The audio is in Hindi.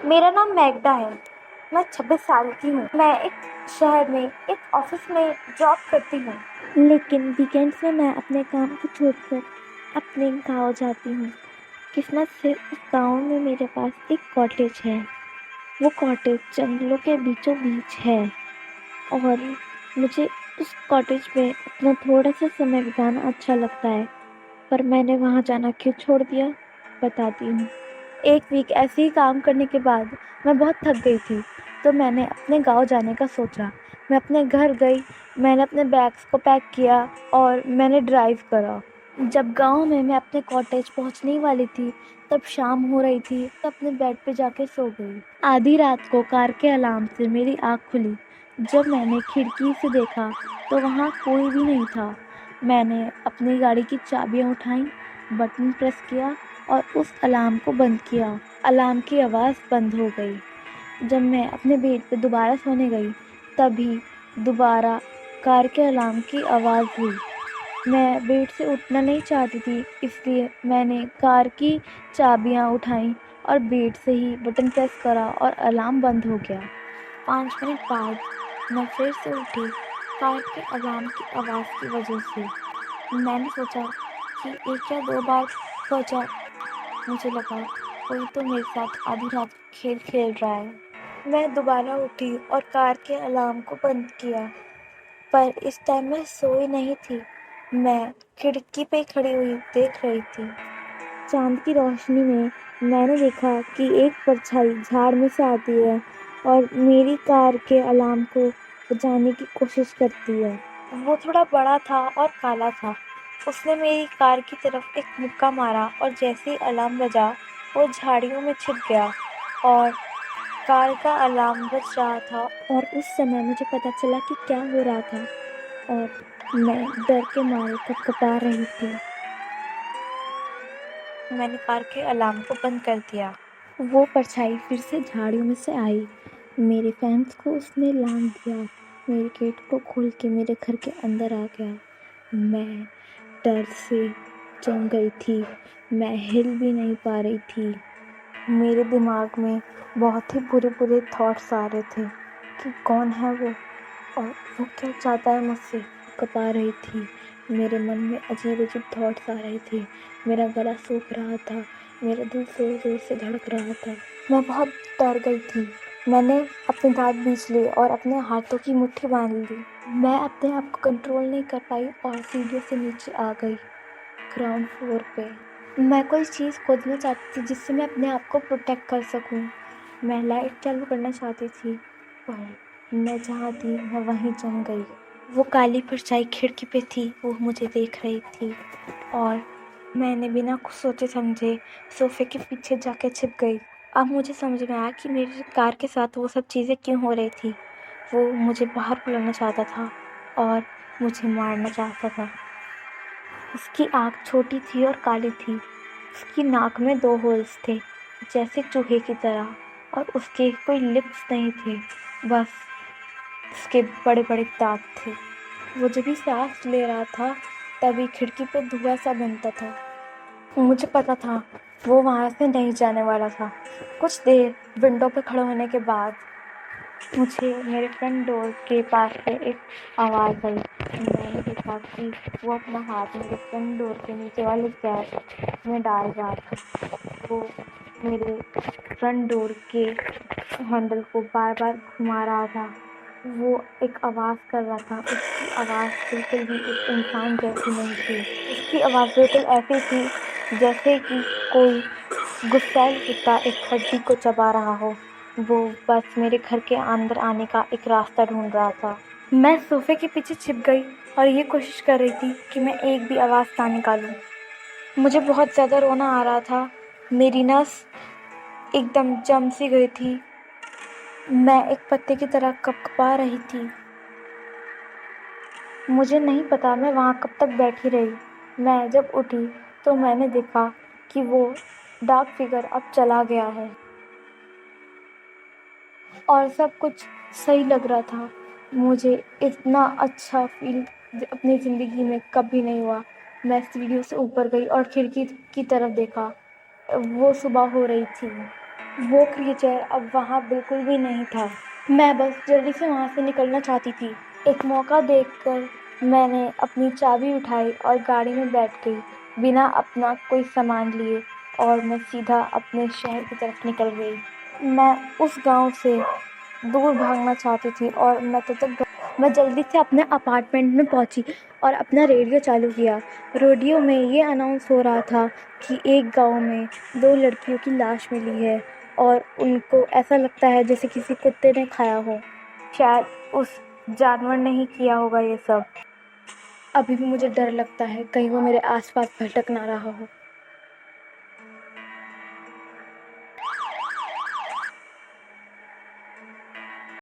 मेरा नाम मैगदा है। मैं 26 साल की हूँ। मैं एक शहर में एक ऑफिस में जॉब करती हूँ। लेकिन वीकेंड्स में मैं अपने काम को छोड़कर अपने गांव जाती हूँ। किस्मत से उस गांव में मेरे पास एक कॉटेज है। वो कॉटेज जंगलों के बीचों बीच है और मुझे उस कॉटेज में अपना थोड़ा सा समय बिताना अच्छा लगता है। पर मैंने वहाँ जाना क्यों छोड़ दिया, बताती हूँ। एक वीक ऐसे ही काम करने के बाद मैं बहुत थक गई थी, तो मैंने अपने गांव जाने का सोचा। मैं अपने घर गई, मैंने अपने बैग्स को पैक किया और मैंने ड्राइव करा। जब गांव में मैं अपने कॉटेज पहुंचने ही वाली थी, तब शाम हो रही थी, तो अपने बेड पे जाके सो गई। आधी रात को कार के अलार्म से मेरी आँख खुली। जब मैंने खिड़की से देखा तो वहाँ कोई भी नहीं था। मैंने अपनी गाड़ी की चाबियाँ उठाईं, बटन प्रेस किया और उस अलार्म को बंद किया। अलार्म की आवाज़ बंद हो गई। जब मैं अपने बेड पे दोबारा सोने गई, तभी दोबारा कार के अलार्म की आवाज़ हुई। मैं बेड से उठना नहीं चाहती थी, इसलिए मैंने कार की चाबियाँ उठाईं और बेड से ही बटन प्रेस करा और अलार्म बंद हो गया। 5 मिनट बाद मैं फिर से उठी, कार के अलार्म की आवाज़ की वजह से। मैंने सोचा कि 1 या 2 बार बजा। मुझे लगा कोई तो मेरे साथ आधी रात को खेल खेल रहा है। मैं दोबारा उठी और कार के अलार्म को बंद किया, पर इस टाइम मैं सोई नहीं थी। मैं खिड़की पे खड़ी हुई देख रही थी। चांद की रोशनी में मैंने देखा कि एक परछाई झाड़ में से आती है और मेरी कार के अलार्म को बजाने की कोशिश करती है। वो थोड़ा बड़ा था और काला था। उसने मेरी कार की तरफ एक मुक्का मारा और जैसे ही अलार्म बजा, वो झाड़ियों में छिप गया और कार का अलार्म बज रहा था। और उस समय मुझे पता चला कि क्या हो रहा था और मैं डर के मारे कँपकँपा रही थी। मैंने कार के अलार्म को बंद कर दिया। वो परछाई फिर से झाड़ियों में से आई। मेरे फैंस को उसने लांघ दिया। मेरे गेट को खोल के मेरे घर के अंदर आ गया। मैं डर से जम गई थी। मैं हिल भी नहीं पा रही थी। मेरे दिमाग में बहुत ही बुरे-बुरे थॉट्स आ रहे थे कि कौन है वो और वो क्या चाहता है मुझसे। कँपा रही थी। मेरे मन में अजीब-अजीब थॉट्स आ रहे थे। मेरा गला सूख रहा था। मेरा दिल ज़ोर-ज़ोर से धड़क रहा था। मैं बहुत डर गई थी। मैंने अपने दाँत बींच लिए और अपने हाथों की मुट्ठी बांध ली। मैं अपने आप को कंट्रोल नहीं कर पाई और सीढ़ियों से नीचे आ गई, ग्राउंड फ्लोर पे। मैं कोई चीज़ खोजना चाहती थी जिससे मैं अपने आप को प्रोटेक्ट कर सकूं। मैं लाइट चालू करना चाहती थी, पर मैं जहाँ थी मैं वहीं जम गई। वो काली परछाई खिड़की पे थी, वो मुझे देख रही थी और मैंने बिना कुछ सोचे समझे सोफे के पीछे जाके छिप गई। अब मुझे समझ में आया कि मेरी कार के साथ वो सब चीज़ें क्यों हो रही थी। वो मुझे बाहर बुलाना चाहता था और मुझे मारना चाहता था। उसकी आँख छोटी थी और काली थी। उसकी नाक में 2 होल्स थे, जैसे चूहे की तरह, और उसके कोई लिप्स नहीं थे, बस उसके बड़े-बड़े दाँत थे। वो जब भी सांस ले रहा था, तभी खिड़की पे धुआँ सा बनता था। मुझे पता था वो वहाँ से नहीं जाने वाला था। कुछ देर विंडो पे खड़े होने के बाद मुझे मेरे फ्रंट डोर के पास से एक आवाज़ आई। मैंने देखा कि वो अपना हाथ मेरे फ्रंट डोर के नीचे वाले गैप में डाल रहा था। वो मेरे फ्रंट डोर के हैंडल को बार-बार घुमा रहा था। वो एक आवाज़ कर रहा था। उसकी आवाज़ बिल्कुल भी एक इंसान जैसी नहीं थी। उसकी आवाज़ बिल्कुल ऐसी थी जैसे कि कोई गुस्सैल कुत्ता एक हड्डी को चबा रहा हो। वो बस मेरे घर के अंदर आने का एक रास्ता ढूंढ रहा था। मैं सोफे के पीछे छिप गई और ये कोशिश कर रही थी कि मैं एक भी आवाज़ ना निकालूं। मुझे बहुत ज़्यादा रोना आ रहा था। मेरी नस एकदम जम सी गई थी। मैं एक पत्ते की तरह कँपकँपा रही थी। मुझे नहीं पता मैं वहाँ कब तक बैठी रही। मैं जब उठी तो मैंने देखा कि वो डार्क फिगर अब चला गया है और सब कुछ सही लग रहा था। मुझे इतना अच्छा फील अपनी ज़िंदगी में कभी नहीं हुआ। मैं सीढ़ियों से ऊपर गई और खिड़की की तरफ देखा। वो सुबह हो रही थी। वो क्रिएचर अब वहाँ बिल्कुल भी नहीं था। मैं बस जल्दी से वहाँ से निकलना चाहती थी। एक मौका देखकर मैंने अपनी चाबी उठाई और गाड़ी में बैठ गई, बिना अपना कोई सामान लिए, और मैं सीधा अपने शहर की तरफ निकल गई। मैं उस गांव से दूर भागना चाहती थी और मैं जल्दी से अपने अपार्टमेंट में पहुंची और अपना रेडियो चालू किया। रेडियो में ये अनाउंस हो रहा था कि एक गांव में 2 लड़कियों की लाश मिली है और उनको ऐसा लगता है जैसे किसी कुत्ते ने खाया हो। शायद उस जानवर ने ही किया होगा ये सब। अभी भी मुझे डर लगता है कहीं वो मेरे आसपास भटक ना रहा हो।